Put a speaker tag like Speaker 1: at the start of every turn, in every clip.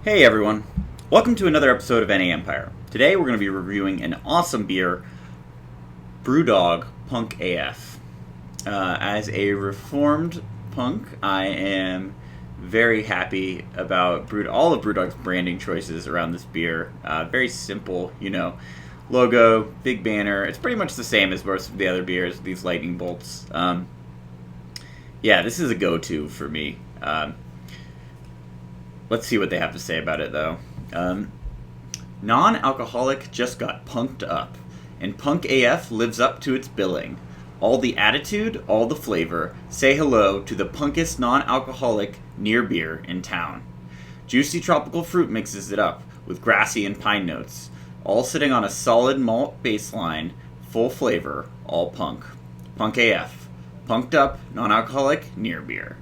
Speaker 1: Hey everyone, welcome to another episode of NAMPIRE. Today we're going to be reviewing an awesome beer, Brewdog Punk AF. As a reformed punk, I am very happy about all of Brewdog's branding choices around this beer. Very simple, logo, big banner. It's pretty much the same as most of the other beers, these lightning bolts. This is a go-to for me. Let's see what they have to say about it, though. Non-alcoholic just got punked up, and Punk AF lives up to its billing. All the attitude, all the flavor. Say hello to the punkest non-alcoholic near beer in town. Juicy tropical fruit mixes it up with grassy and pine notes, all sitting on a solid malt baseline, full flavor, all punk. Punk AF. Punked up, non-alcoholic, near beer.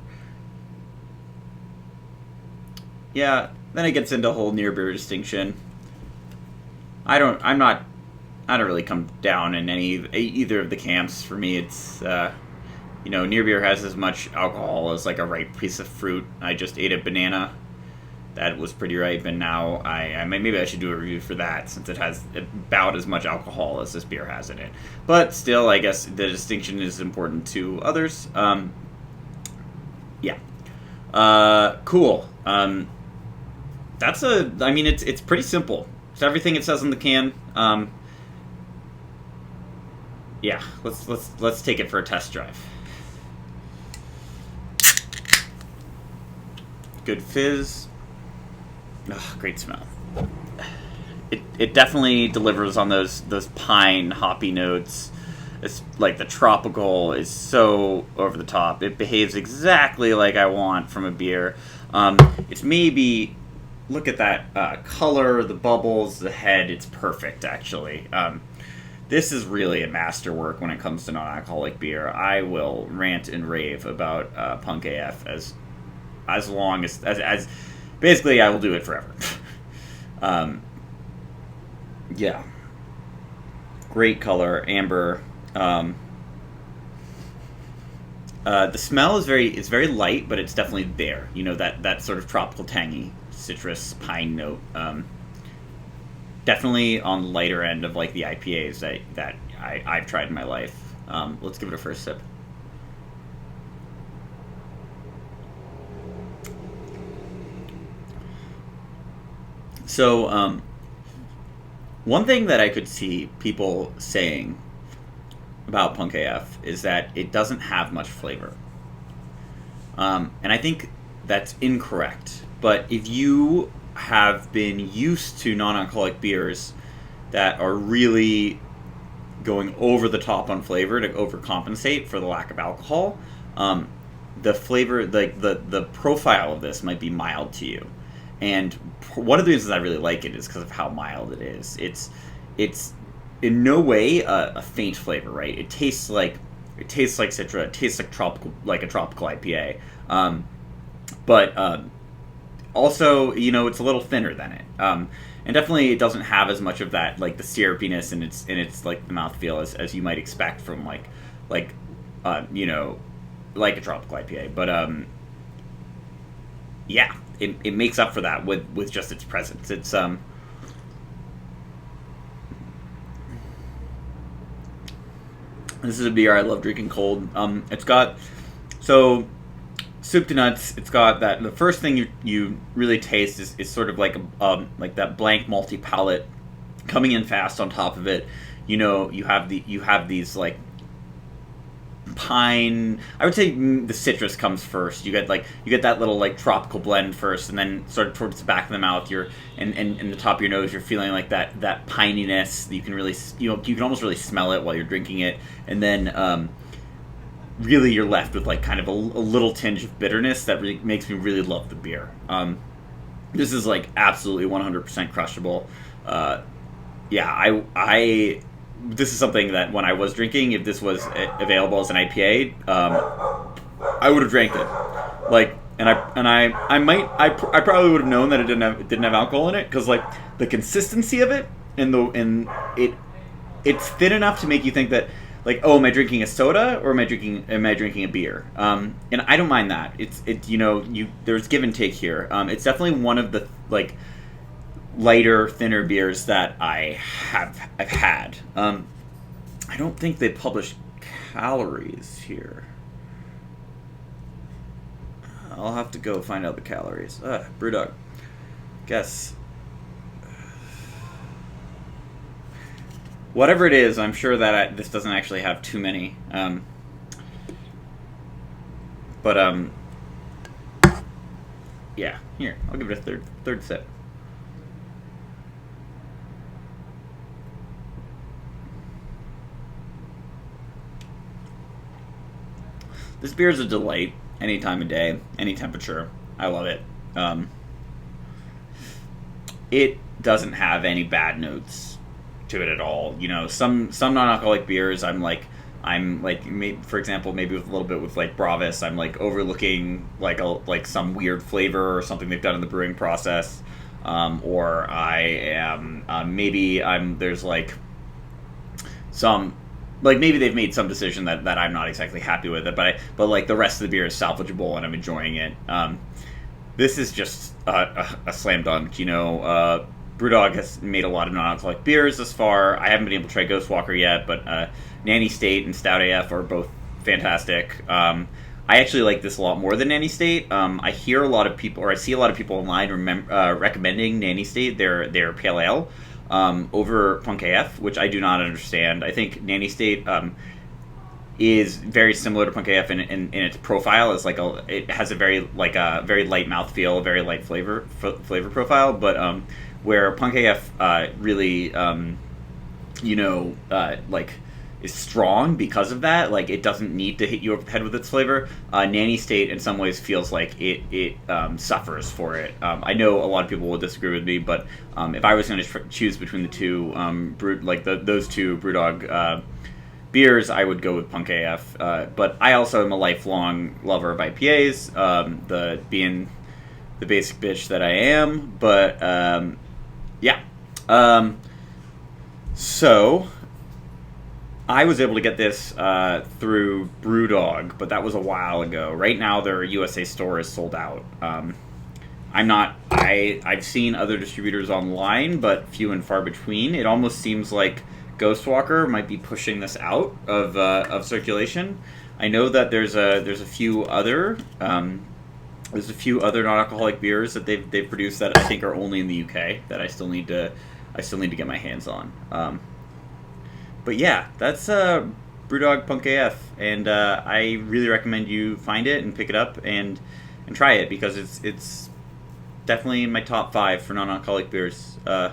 Speaker 1: Yeah, then it gets into a whole near beer distinction. I don't really come down in either of the camps. For me, it's near beer has as much alcohol as like a ripe piece of fruit. I just ate a banana that was pretty ripe, and now maybe I should do a review for that, since it has about as much alcohol as this beer has in it. But still, I guess the distinction is important to others. Cool. It's pretty simple. It's everything it says on the can. Let's take it for a test drive. Good fizz. Oh, great smell. It definitely delivers on those pine hoppy notes. It's like the tropical is so over the top. It behaves exactly like I want from a beer. It's maybe, look at that color, the bubbles, the head. It's perfect, actually. This is really a masterwork when it comes to non-alcoholic beer. I will rant and rave about Punk AF as long as basically I will do it forever. Great color, amber. The smell is very light, but it's definitely there. That sort of tropical tangy citrus pine note. Definitely on the lighter end of like the IPAs that I've tried in my life. Let's give it a first sip. So, one thing that I could see people saying about Punk AF is that it doesn't have much flavor. And I think that's incorrect. But if you have been used to non-alcoholic beers that are really going over the top on flavor to overcompensate for the lack of alcohol, the flavor, the profile of this might be mild to you. And one of the reasons I really like it is because of how mild it is. It's in no way a faint flavor, right? It tastes like Citra. It tastes like a tropical IPA. But also, it's a little thinner than it. And definitely it doesn't have as much of that, like the syrupiness in its like the mouthfeel as you might expect from like a tropical IPA. But it makes up for that with just its presence. It's this is a beer I love drinking cold. It's got soup to nuts. It's got that. The first thing you really taste is sort of like that blank malty palate coming in fast on top of it. You have these like pine. I would say the citrus comes first. You get that little like tropical blend first, and then sort of towards the back of the mouth, and the top of your nose, you're feeling like that pininess. You can really you can almost really smell it while you're drinking it, and then really you're left with like kind of a little tinge of bitterness that really makes me really love the beer. This is like absolutely 100% crushable. This is something that when I was drinking, if this was available as an IPA, I would have drank it. Like, I probably would have known that it didn't have alcohol in it, because like the consistency of it it's thin enough to make you think that like, oh, am I drinking a soda or am I drinking a beer? And I don't mind that. There's give and take here. It's definitely one of the like lighter, thinner beers that I've had. I don't think they publish calories here. I'll have to go find out the calories. Brewdog. Guess. Whatever it is, I'm sure that this doesn't actually have too many. Yeah. Here, I'll give it a third sip. This beer is a delight. Any time of day, any temperature. I love it. It doesn't have any bad notes to it at all. You know, some non-alcoholic beers, for example, maybe with a little bit with like Bravis, I'm like overlooking like some weird flavor or something they've done in the brewing process, or I am there's like some. Like maybe they've made some decision that I'm not exactly happy with it, but like the rest of the beer is salvageable and I'm enjoying it. This is just a slam dunk. You know, Brewdog has made a lot of non-alcoholic beers thus far. I haven't been able to try Ghostwalker yet, but Nanny State and Stout AF are both fantastic. I actually like this a lot more than Nanny State. I hear a lot of people, or I see a lot of people online recommending Nanny State, their pale ale. Over Punk AF, which I do not understand. I think Nanny State is very similar to Punk AF in its profile. It has a very light mouthfeel, a very light flavor profile. But where Punk AF really is strong because of that. Like it doesn't need to hit you over the head with its flavor. Nanny State in some ways feels like it suffers for it. I know a lot of people will disagree with me, but if I was going to choose between the two those two Brewdog beers, I would go with Punk AF. But I also am a lifelong lover of IPAs. Being the basic bitch that I am, but yeah. So I was able to get this through Brewdog, but that was a while ago. Right now, their USA store is sold out. I've seen other distributors online, but few and far between. It almost seems like Ghostwalker might be pushing this out of circulation. I know that there's a few other non-alcoholic beers that they've produced that I think are only in the UK that I still need to get my hands on. But yeah, that's Brewdog Punk AF, and I really recommend you find it and pick it up and try it because it's definitely in my top 5 for non-alcoholic beers. Yeah,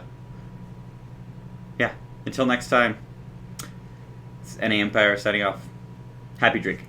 Speaker 1: until next time, it's NAMPIRE signing off. Happy drinking.